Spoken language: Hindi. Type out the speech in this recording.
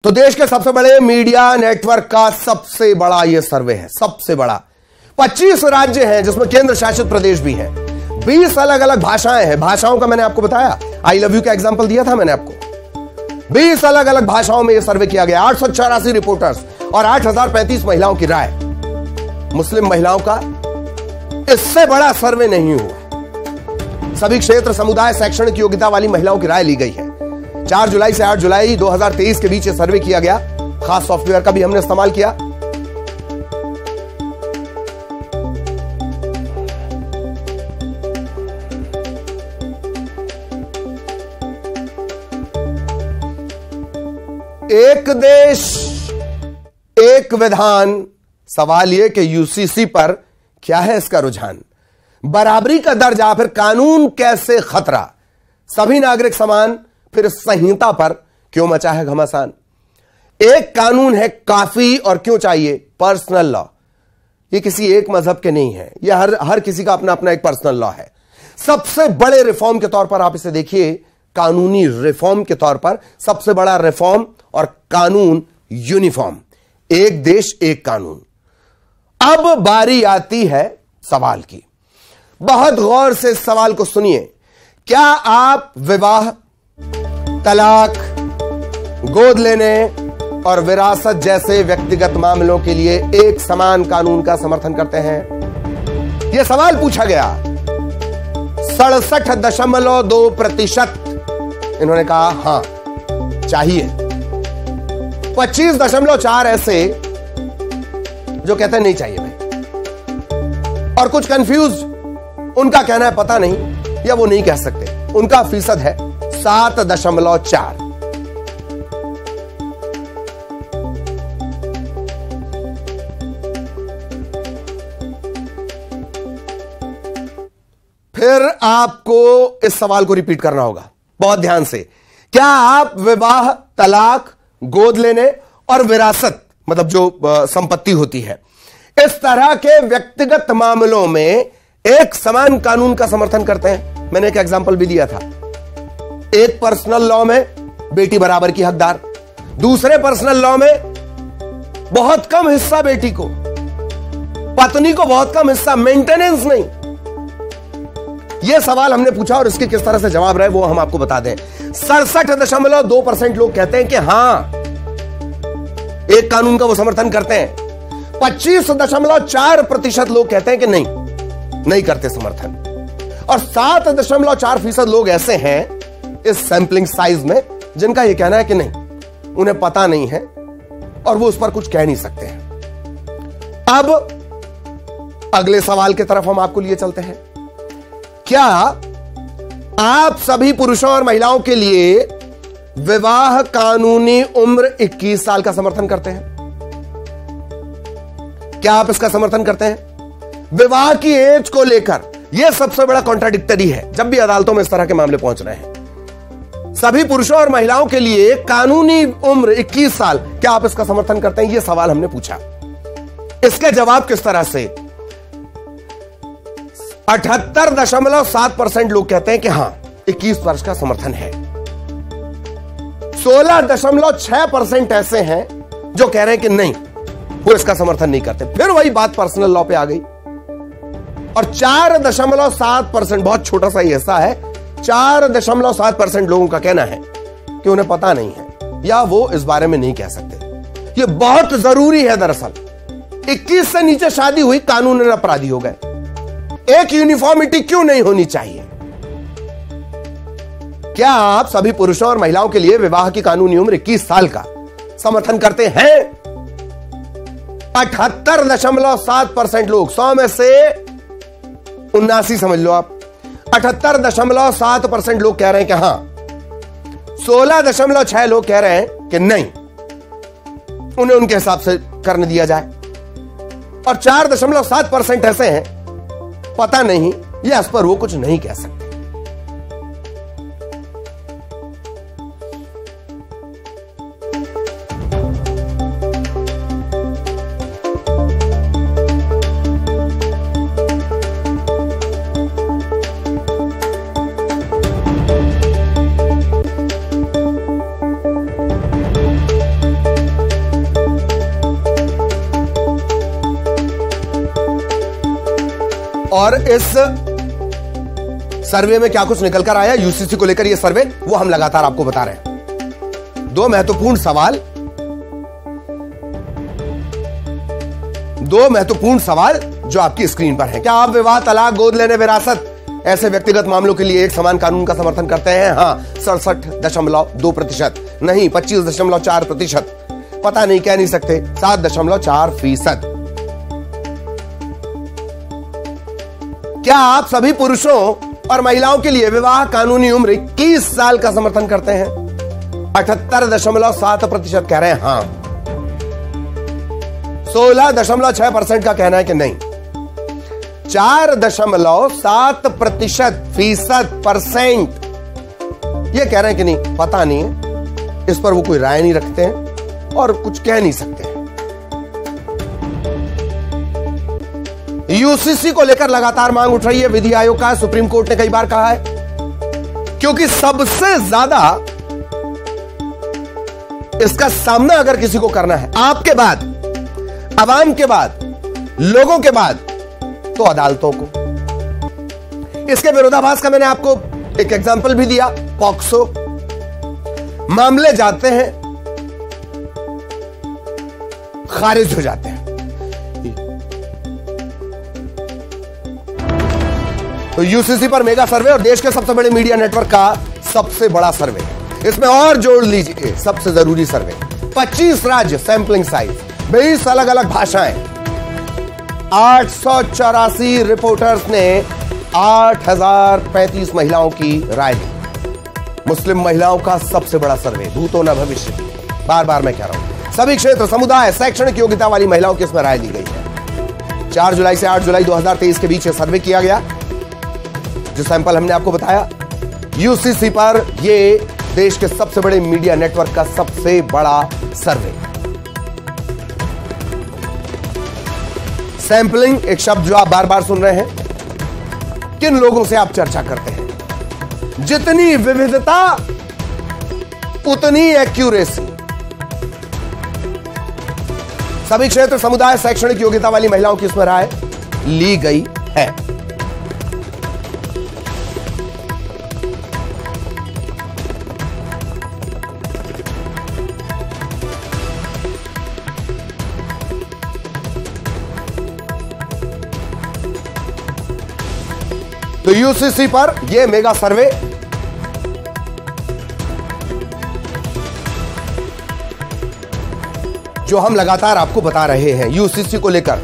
तो देश के सबसे बड़े मीडिया नेटवर्क का सबसे बड़ा यह सर्वे है, सबसे बड़ा। 25 राज्य हैं जिसमें केंद्र शासित प्रदेश भी है, 20 अलग अलग भाषाएं हैं। भाषाओं का मैंने आपको बताया, आई लव यू का एग्जांपल दिया था मैंने आपको। 20 अलग अलग भाषाओं में यह सर्वे किया गया, 884 रिपोर्टर्स और 8035 महिलाओं की राय। मुस्लिम महिलाओं का इससे बड़ा सर्वे नहीं हुआ। सभी क्षेत्र, समुदाय, शैक्षणिक योग्यता वाली महिलाओं की राय ली गई है। 4 जुलाई से 8 जुलाई 2023 के बीच यह सर्वे किया गया। खास सॉफ्टवेयर का भी हमने इस्तेमाल किया। एक देश एक विधान, सवाल यह कि यूसीसी पर क्या है इसका रुझान? बराबरी का दर्जा, फिर कानून कैसे खतरा? सभी नागरिक समान, फिर संहिता पर क्यों मचा है घमासान? एक कानून है काफी और क्यों चाहिए पर्सनल लॉ? ये किसी एक मजहब के नहीं है, यह हर किसी का अपना अपना एक पर्सनल लॉ है। सबसे बड़े रिफॉर्म के तौर पर आप इसे देखिए, कानूनी रिफॉर्म के तौर पर सबसे बड़ा रिफॉर्म और कानून यूनिफॉर्म, एक देश एक कानून। अब बारी आती है सवाल की। बहुत गौर से इस सवाल को सुनिए। क्या आप विवाह, तलाक, गोद लेने और विरासत जैसे व्यक्तिगत मामलों के लिए एक समान कानून का समर्थन करते हैं? यह सवाल पूछा गया। 67.2% इन्होंने कहा हां चाहिए। 25.4 ऐसे जो कहते हैं नहीं चाहिए भाई। और कुछ कंफ्यूज, उनका कहना है पता नहीं या वो नहीं कह सकते। उनका फीसद है 7.4। फिर आपको इस सवाल को रिपीट करना होगा बहुत ध्यान से। क्या आप विवाह, तलाक, गोद लेने और विरासत, मतलब जो संपत्ति होती है, इस तरह के व्यक्तिगत मामलों में एक समान कानून का समर्थन करते हैं? मैंने एक एग्जांपल भी दिया था। एक पर्सनल लॉ में बेटी बराबर की हकदार, दूसरे पर्सनल लॉ में बहुत कम हिस्सा बेटी को, पत्नी को बहुत कम हिस्सा, मेंटेनेंस नहीं। यह सवाल हमने पूछा और इसके किस तरह से जवाब रहे वो हम आपको बता दें। 67.2% लोग कहते हैं कि हां एक कानून का वो समर्थन करते हैं। 25.4% लोग कहते हैं कि नहीं करते समर्थन। और 7.4% लोग ऐसे हैं इस सैंपलिंग साइज में जिनका यह कहना है कि नहीं, उन्हें पता नहीं है और वो उस पर कुछ कह नहीं सकते हैं। अब अगले सवाल की तरफ हम आपको लिए चलते हैं। क्या आप सभी पुरुषों और महिलाओं के लिए विवाह कानूनी उम्र 21 साल का समर्थन करते हैं? क्या आप इसका समर्थन करते हैं? विवाह की एज को लेकर यह सबसे बड़ा कॉन्ट्राडिक्टरी है जब भी अदालतों में इस तरह के मामले पहुंच रहे हैं। सभी पुरुषों और महिलाओं के लिए कानूनी उम्र 21 साल, क्या आप इसका समर्थन करते हैं? यह सवाल हमने पूछा। इसके जवाब किस तरह से? 78.7% लोग कहते हैं कि हां 21 वर्ष का समर्थन है। 16.6% ऐसे हैं जो कह रहे हैं कि नहीं, वो इसका समर्थन नहीं करते। फिर वही बात पर्सनल लॉ पे आ गई। और 4.7%, बहुत छोटा सा ही हिस्सा है, 4.7% लोगों का कहना है कि उन्हें पता नहीं है या वो इस बारे में नहीं कह सकते। ये बहुत जरूरी है। दरअसल 21 से नीचे शादी हुई, कानूनन अपराधी हो गए। एक यूनिफॉर्मिटी क्यों नहीं होनी चाहिए? क्या आप सभी पुरुषों और महिलाओं के लिए विवाह की कानूनी उम्र 21 साल का समर्थन करते हैं? 78.7% लोग, 100 में से 79 समझ लो आप। 78.7% लोग कह रहे हैं कि हां। 16.6 लोग कह रहे हैं कि नहीं, उन्हें उनके हिसाब से करने दिया जाए। और 4.7% ऐसे हैं पता नहीं, या इस पर वो कुछ नहीं कह सकते। और इस सर्वे में क्या कुछ निकल कर आया यूसीसी को लेकर, यह सर्वे वो हम लगातार आपको बता रहे हैं। दो महत्वपूर्ण सवाल जो आपकी स्क्रीन पर है। क्या आप विवाह, तलाक, गोद लेने, विरासत ऐसे व्यक्तिगत मामलों के लिए एक समान कानून का समर्थन करते हैं? हाँ 67.2%, नहीं 25.4%, पता नहीं, कह नहीं सकते, 7.4%। क्या आप सभी पुरुषों और महिलाओं के लिए विवाह कानूनी उम्र 21 साल का समर्थन करते हैं? 78.7% कह रहे हैं हां। 16.6% का कहना है कि नहीं। 4.7% ये कह रहे हैं कि नहीं, पता नहीं है, इस पर वो कोई राय नहीं रखते हैं और कुछ कह नहीं सकते हैं। यूसीसी को लेकर लगातार मांग उठ रही है विधि आयोग का। सुप्रीम कोर्ट ने कई बार कहा है, क्योंकि सबसे ज्यादा इसका सामना अगर किसी को करना है आपके बाद, अवाम के बाद, लोगों के बाद, तो अदालतों को। इसके विरोधाभास का मैंने आपको एक एग्जांपल भी दिया। पॉक्सो मामले जाते हैं, खारिज हो जाते हैं। तो यूसीसी पर मेगा सर्वे और देश के सबसे बड़े मीडिया नेटवर्क का सबसे बड़ा सर्वे, इसमें और जोड़ लीजिए सबसे जरूरी सर्वे। 25 राज्य, सैंपलिंग साइज 20 अलग अलग भाषाएं, 884 रिपोर्टर्स ने 8035 महिलाओं की राय ली। मुस्लिम महिलाओं का सबसे बड़ा सर्वे, भूतो न भविष्य। बार बार मैं कह रहा हूं, सभी क्षेत्र, समुदाय, शैक्षणिक योग्यता वाली महिलाओं की इसमें राय ली गई है। 4 जुलाई से 8 जुलाई 2023 के बीच सर्वे किया गया, जो सैंपल हमने आपको बताया। यूसीसी पर यह देश के सबसे बड़े मीडिया नेटवर्क का सबसे बड़ा सर्वे। सैंपलिंग एक शब्द जो आप बार बार सुन रहे हैं, किन लोगों से आप चर्चा करते हैं? जितनी विविधता उतनी एक्यूरेसी। सभी क्षेत्र, समुदाय, शैक्षणिक योग्यता वाली महिलाओं की इसमें राय ली गई है। तो यूसीसी पर यह मेगा सर्वे जो हम लगातार आपको बता रहे हैं यूसीसी को लेकर,